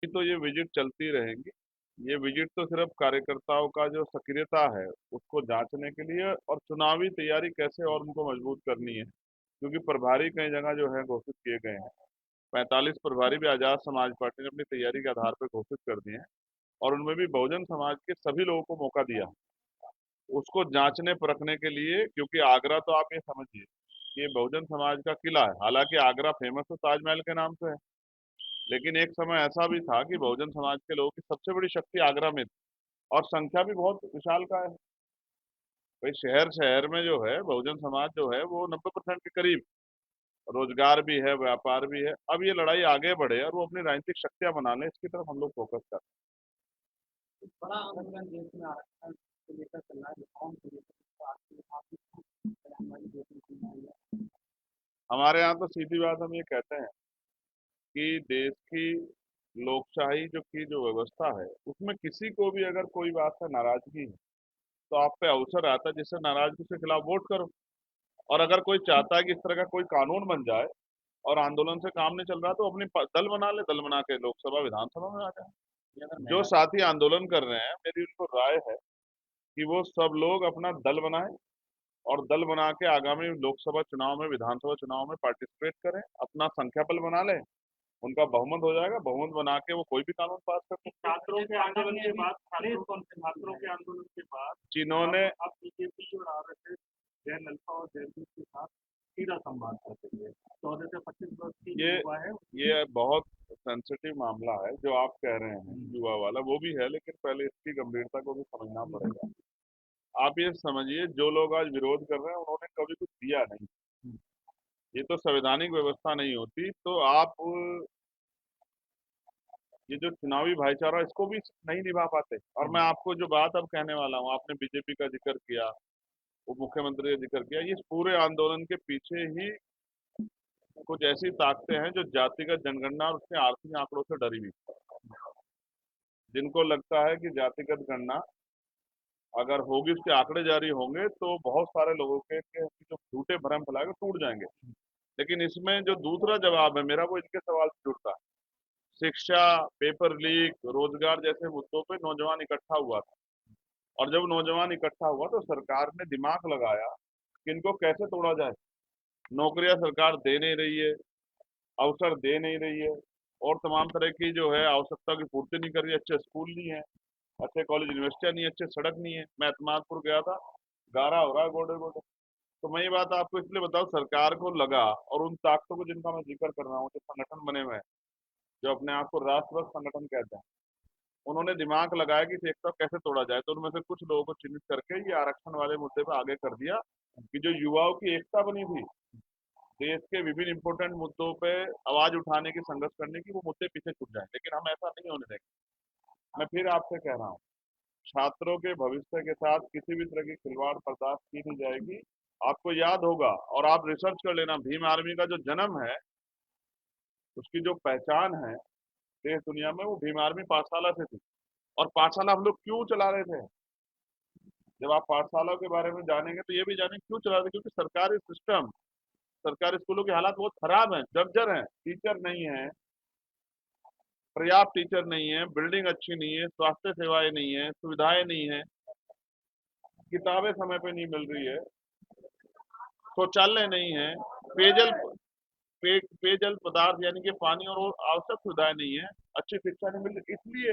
तो ये विजिट चलती रहेंगी। ये विजिट तो सिर्फ कार्यकर्ताओं का जो सक्रियता है उसको जांचने के लिए और चुनावी तैयारी कैसे और उनको मजबूत करनी है, क्योंकि प्रभारी कई जगह जो है घोषित किए गए हैं। 45 प्रभारी भी आजाद समाज पार्टी ने अपनी तैयारी के आधार पर घोषित कर दिए हैं और उनमें भी बहुजन समाज के सभी लोगों को मौका दिया उसको जांचने परखने के लिए, क्योंकि आगरा तो आप ये समझिए कि ये बहुजन समाज का किला है। हालांकि आगरा फेमस तो ताजमहल के नाम से है, लेकिन एक समय ऐसा भी था कि बहुजन समाज के लोगों की सबसे बड़ी शक्ति आगरा में थी और संख्या भी बहुत विशाल का है। भाई शहर शहर में जो है बहुजन समाज जो है वो 90% के करीब रोजगार भी है, व्यापार भी है। अब ये लड़ाई आगे बढ़े और वो अपनी राजनीतिक शक्तियां बना ले, इसकी तरफ हम लोग फोकस कर। बड़ा आंदोलन देश में आरक्षण को लेकर चल रहा है, रिफॉर्म को लेकर तो आपकी हमारी देखने को मिल रही है। हमारे यहाँ तो सीधी बात हम ये कहते हैं कि देश की लोकशाही जो की जो व्यवस्था है उसमें किसी को भी अगर कोई बात से नाराजगी है तो आप पे अवसर आता है जिससे नाराजगी के खिलाफ वोट करो। और अगर कोई चाहता है कि इस तरह का कोई कानून बन जाए और आंदोलन से काम नहीं चल रहा तो अपनी दल बना ले, दल बना के लोकसभा विधानसभा में आ जाए। ये अगर जो महिला साथी आंदोलन कर रहे हैं मेरी उनको राय है कि वो सब लोग अपना दल बनाएं और दल बना के आगामी लोकसभा चुनाव में, विधानसभा चुनाव में पार्टिसिपेट करें, अपना संख्या बल बना लें। उनका बहुमत हो जाएगा, बहुमत बना के वो कोई भी कानून पास कर सकते हैं। छात्रों के आंदोलन के बाद छात्रों के आंदोलन के बाद जिन्होंने अब बीजेपी और आरएसएस जयललिता और जयललिता के साथ सीधा संवाद कर रही है। 14 से 25 वर्ष की जो ये युवा है ये बहुत सेंसिटिव मामला है जो आप कह रहे हैं, युवा वाला वो भी है, लेकिन पहले इसकी गंभीरता को भी समझना पड़ेगा। आप ये समझिए जो लोग आज विरोध कर रहे हैं उन्होंने कभी कुछ दिया नहीं। ये तो संवैधानिक व्यवस्था नहीं होती तो आप ये जो चुनावी भाईचारा इसको भी नहीं निभा पाते। और मैं आपको जो बात अब कहने वाला हूँ, आपने बीजेपी का जिक्र किया, उप मुख्यमंत्री का जिक्र किया, ये पूरे आंदोलन के पीछे ही कुछ ऐसी ताकतें हैं जो जातिगत जनगणना और उसके आर्थिक आंकड़ों से डरी हुई, जिनको लगता है कि जातिगत गणना अगर होगी, उसके आंकड़े जारी होंगे तो बहुत सारे लोगों के जो झूठे भ्रम फैलाएंगे टूट जाएंगे। लेकिन इसमें जो दूसरा जवाब है मेरा वो इनके सवाल से जुड़ता है। शिक्षा, पेपर लीक, रोजगार जैसे मुद्दों पे नौजवान इकट्ठा हुआ था और जब नौजवान इकट्ठा हुआ तो सरकार ने दिमाग लगाया कि इनको कैसे तोड़ा जाए। नौकरियां सरकार दे नहीं रही है, अवसर दे नहीं रही है और तमाम तरह की जो है आवश्यकता की पूर्ति नहीं कर रही है। अच्छे स्कूल नहीं है, अच्छे कॉलेज यूनिवर्सिटियां नहीं है, अच्छे सड़क नहीं है। मैं एतमादपुर गया था, गारा हो रहा है गोडे गोडे। तो मैं ये बात आपको इसलिए बताऊं, सरकार को लगा और उन ताकतों को जिनका मैं जिक्र कर रहा हूँ, जो संगठन बने हुए हैं, जो अपने आप को राष्ट्रभक्त संगठन कहते हैं, उन्होंने दिमाग लगाया कि इस एकता को कैसे तोड़ा जाए। तो उनमें से कुछ लोगों को चिन्हित करके ये आरक्षण वाले मुद्दे पर आगे कर दिया कि जो युवाओं की एकता बनी थी देश के विभिन्न इंपोर्टेंट मुद्दों पे आवाज उठाने की, संघर्ष करने की, वो मुद्दे पीछे छूट जाए। लेकिन हम ऐसा नहीं होने देंगे। मैं फिर आपसे कह रहा हूँ, छात्रों के भविष्य के साथ किसी भी तरह की खिलवाड़ बर्दाश्त की नहीं जाएगी। आपको याद होगा और आप रिसर्च कर लेना, भीम आर्मी का जो जन्म है, उसकी जो पहचान है देश दुनिया में, वो भीम आर्मी पाठशाला से थी। और पाठशाला हम लोग क्यों चला रहे थे? जब आप पाठशाला के बारे में जानेंगे तो ये भी जानेंगे क्यों चला रहे थे, क्योंकि सरकारी सिस्टम, सरकारी स्कूलों की हालात बहुत खराब है, जर्जर है, टीचर नहीं है, पर्याप्त टीचर नहीं है, बिल्डिंग अच्छी नहीं है, स्वास्थ्य सेवाएं नहीं है, सुविधाएं नहीं है, किताबें समय पे नहीं मिल रही है, शौचालय नहीं है, पेयजल पेयजल पदार्थ यानी कि पानी और आवश्यक सुविधाएं नहीं है, अच्छी शिक्षा नहीं मिल रही। इसलिए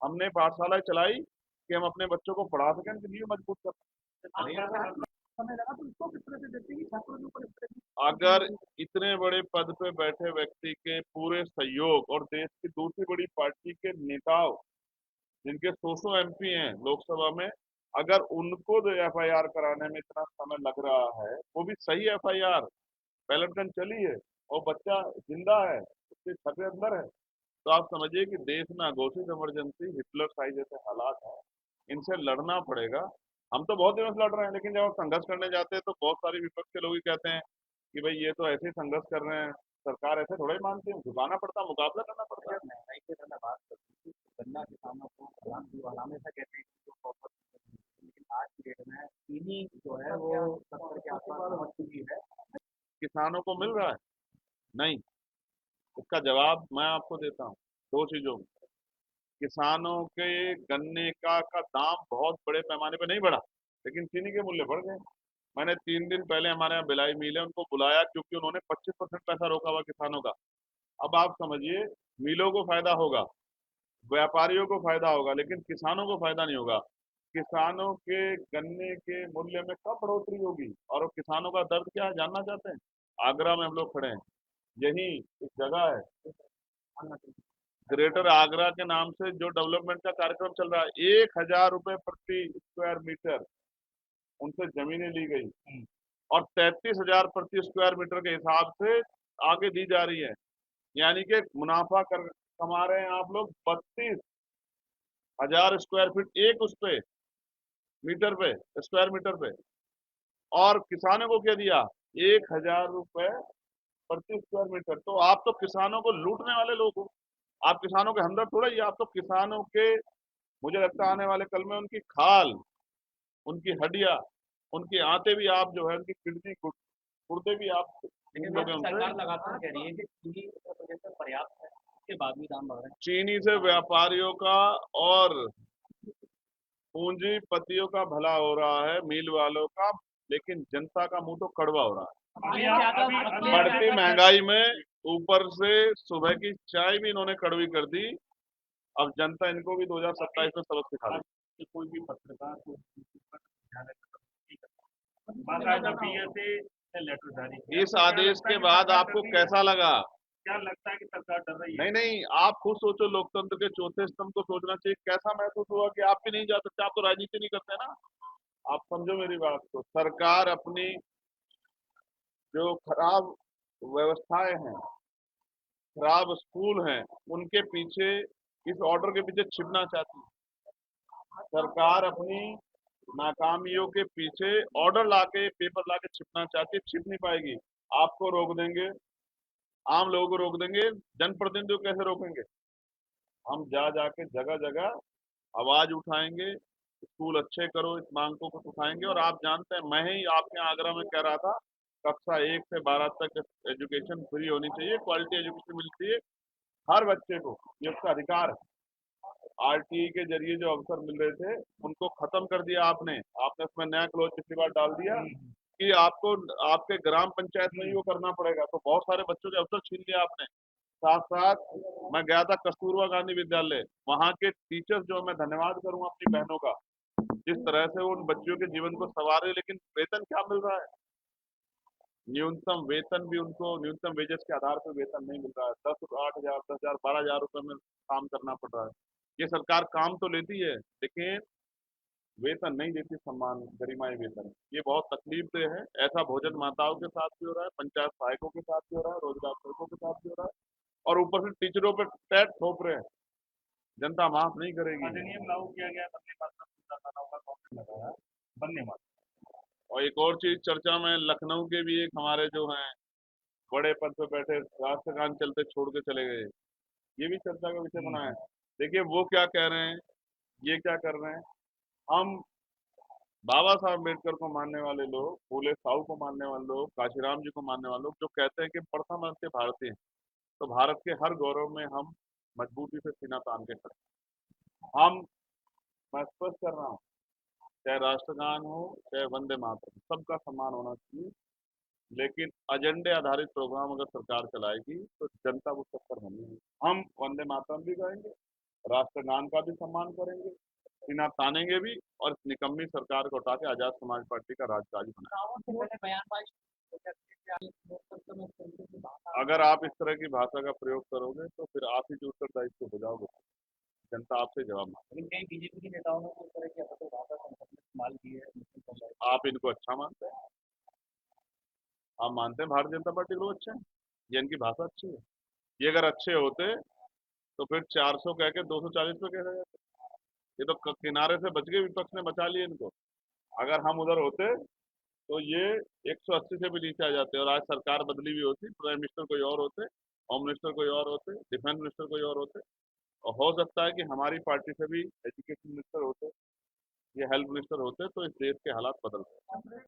हमने पाठशालाएं चलाई कि हम अपने बच्चों को पढ़ा सकें, उनकी नींव मजबूत कर सकें। समय लगा तो इसको किस तरह से देखते हैं कि छात्रों के ऊपर इस तरह की अगर इतने बड़े पद पे बैठे व्यक्ति के पूरे सहयोग और देश की दूसरी बड़ी पार्टी के नेताओं, जिनके 100 एमपी हैं लोकसभा में, अगर उनको जो एफआईआर कराने में इतना समय लग रहा है, वो भी सही एफआईआर, बैलेट गन चली है और बच्चा जिंदा है, उसके छठे अंदर है, तो आप समझिए कि देश में अघोषित इमरजेंसी, हिटलर साइज जैसे हालात हैं, इनसे लड़ना पड़ेगा। हम तो बहुत दिनों से लड़ रहे हैं, लेकिन जब आप संघर्ष करने जाते हैं तो बहुत सारे विपक्ष के लोग ही कहते हैं कि भाई ये तो ऐसे ही संघर्ष कर रहे हैं, सरकार ऐसे थोड़ा ही मानती है, झुकाना पड़ता है, मुकाबला करना पड़ता है। महंगाई की अगर मैं बात करूँ तो गन्ना किसानों को हम हमेशा कहते हैं कि जो कॉपर, लेकिन आज की डेट में चीनी जो है वो 70 के आसपास पहुंच चुकी है। किसानों को मिल रहा है? नहीं। इसका जवाब मैं आपको देता हूँ दो चीजों में। किसानों के गन्ने का दाम बहुत बड़े पैमाने पे नहीं बढ़ा, लेकिन चीनी के मूल्य बढ़ गए। मैंने 3 दिन पहले हमारे यहाँ भिलाई मिल है उनको बुलाया, क्योंकि उन्होंने 25% पैसा रोका हुआ किसानों का। अब आप समझिए, मिलों को फायदा होगा, व्यापारियों को फायदा होगा, लेकिन किसानों को फायदा नहीं होगा। किसानों के गन्ने के मूल्य में कब बढ़ोतरी होगी? और वो किसानों का दर्द क्या है जानना चाहते हैं? आगरा में हम लोग खड़े हैं, यही एक जगह है ग्रेटर आगरा के नाम से जो डेवलपमेंट का कार्यक्रम चल रहा है, 1,000 रुपए प्रति स्क्वायर मीटर उनसे जमीनें ली गई, और 33,000 प्रति स्क्वायर मीटर के हिसाब से आगे दी जा रही है। यानी कि मुनाफा कर कमा रहे हैं आप लोग 32,000 स्क्वायर फीट एक उस पे मीटर पे, स्क्वायर मीटर पे। और किसानों को क्या दिया? 1,000 रुपए प्रति स्क्वायर मीटर। तो आप तो किसानों को लूटने वाले लोग हो। आप किसानों के हमदर्द थोड़ा ही, आप तो किसानों के, मुझे लगता है आने वाले कल में उनकी खाल, उनकी हड्डियां, उनकी आंतें भी आप जो है, उनकी किडनी गुर्दे भी आप लेकिन लोगे सर, उनसे। सरकार लगातार कह रही है कि चीनी उत्तर प्रदेश में पर्याप्त है, उसके बाद भी दाम बढ़ रहे हैं। चीनी से व्यापारियों का और पूंजीपतियों का भला हो रहा है, मिल वालों का, लेकिन जनता का मुंह तो कड़वा हो रहा अभी है। अभी बढ़ती महंगाई में ऊपर से सुबह की चाय भी इन्होंने कड़वी कर दी। अब जनता इनको भी 2027 में सबक सिखा देगी। कोई भी पत्रकार को बाकायदा पीएसए ने लेटर जारी किया। इस आदेश के बाद आपको कैसा लगा? क्या लगता है कि सरकार डर रही है? नहीं नहीं, आप खुद सोचो, लोकतंत्र के चौथे स्तंभ को सोचना चाहिए। कैसा महसूस हुआ कि आप भी नहीं जा सकते? आप तो राजनीति नहीं करते ना। आप समझो मेरी बात को। सरकार अपनी जो खराब व्यवस्थाएं हैं, खराब स्कूल हैं, उनके पीछे, इस ऑर्डर के पीछे छिपना चाहती है। सरकार अपनी नाकामियों के पीछे ऑर्डर लाके, पेपर लाके छिपना चाहती है, छिप नहीं पाएगी। आपको रोक देंगे, आम लोगों को रोक देंगे, जनप्रतिनिधियों को कैसे रोकेंगे? हम जा जाके जगह जगह आवाज उठाएंगे, स्कूल अच्छे करो, इस मांग को कुछ उठाएंगे। और आप जानते हैं, मैं ही आपके आगरा में कह रहा था, कक्षा 1 से 12 तक एजुकेशन फ्री होनी चाहिए, क्वालिटी एजुकेशन मिलनी चाहिए हर बच्चे को, ये उसका अधिकार है। आरटीई के जरिए जो अवसर मिल रहे थे, उनको खत्म कर दिया आपने। आपने उसमें नया क्लोज पिछली बार डाल दिया कि आपको आपके ग्राम पंचायत में ही वो करना पड़ेगा, तो बहुत सारे बच्चों के अवसर छीन लिया आपने। साथ साथ मैं गया था कस्तूरबा गांधी विद्यालय, वहां के टीचर्स जो, मैं धन्यवाद करूंगा अपनी बहनों का, जिस तरह से वो उन बच्चों के जीवन को संवार रहे। लेकिन वेतन क्या मिल रहा है? न्यूनतम वेतन भी उनको न्यूनतम वेजेस के आधार पर वेतन नहीं मिल रहा है। 8,000, 10,000, 12,000 रुपए में काम करना पड़ रहा है। ये सरकार काम तो लेती है, लेकिन वेतन नहीं देती, सम्मान, गरिमाई वेतन। ये बहुत तकलीफ दे है। ऐसा भोजन माताओं के साथ भी हो रहा है, पंचायत सहायकों के साथ भी हो रहा है, रोजगार सेवकों के साथ भी हो रहा है, और ऊपर से टीचरों पे टैक्स थोप रहे हैं। जनता माफ नहीं करेगी। अधिनियम लागू किया गया, वंदे मातरम का कांग्रेस लगाया, वंदे मातरम। और एक और चीज चर्चा में, लखनऊ के भी एक हमारे जो हैं बड़े पद पे बैठे, राष्ट्रगान चलते छोड़ के चले गए, ये भी चर्चा का विषय बना है। देखिए वो क्या कह रहे हैं, ये क्या कर रहे हैं। हम बाबा साहब अम्बेडकर को मानने वाले लोग, फूले साहू को मानने वाले लोग, काशीराम जी को मानने वाले लोग, जो कहते हैं कि प्रथम अंत्य भारतीय हैं, तो भारत के हर गौरव में हम मजबूती से सीना तान के खड़े हैं। हम, मैं स्पष्ट कर रहा हूँ, चाहे राष्ट्रगान हो, चाहे वंदे मातरम, सबका सम्मान होना चाहिए। लेकिन एजेंडे आधारित प्रोग्राम अगर सरकार चलाएगी तो जनता को टक्कर होनी है। हम वंदे मातरम भी गाएंगे, राष्ट्रगान का भी सम्मान करेंगे, सीना तानेंगे भी, और इस निकम्मी सरकार को हटा के आजाद समाज पार्टी का राजकाज बनाएंगे। अगर आप इस तरह की भाषा का प्रयोग करोगे तो फिर आप ही जो उत्तरदायित्व हो जाओगे, जनता आपसे जवाब मांगे। लेकिन कई बीजेपी के नेताओं ने इस तरह की अपनी भाषा संसद में इस्तेमाल की है मुस्लिम समुदाय। आप इनको अच्छा मानते हैं? आप मानते हैं भारतीय जनता पार्टी के लोग अच्छे हैं? ये इनकी भाषा अच्छी है? ये अगर अच्छे होते तो फिर 400 कह के 240 पे कह रहे थे। ये तो किनारे से बच गए, विपक्ष ने बचा लिए इनको। अगर हम उधर होते तो ये 180 से भी नीचे आ जाते, और आज सरकार बदली भी होती, प्राइम मिनिस्टर कोई और होते, होम मिनिस्टर कोई और होते, डिफेंस मिनिस्टर कोई और होते, और हो सकता है कि हमारी पार्टी से भी एजुकेशन मिनिस्टर होते, ये हेल्थ मिनिस्टर होते, तो इस देश के हालात बदलते।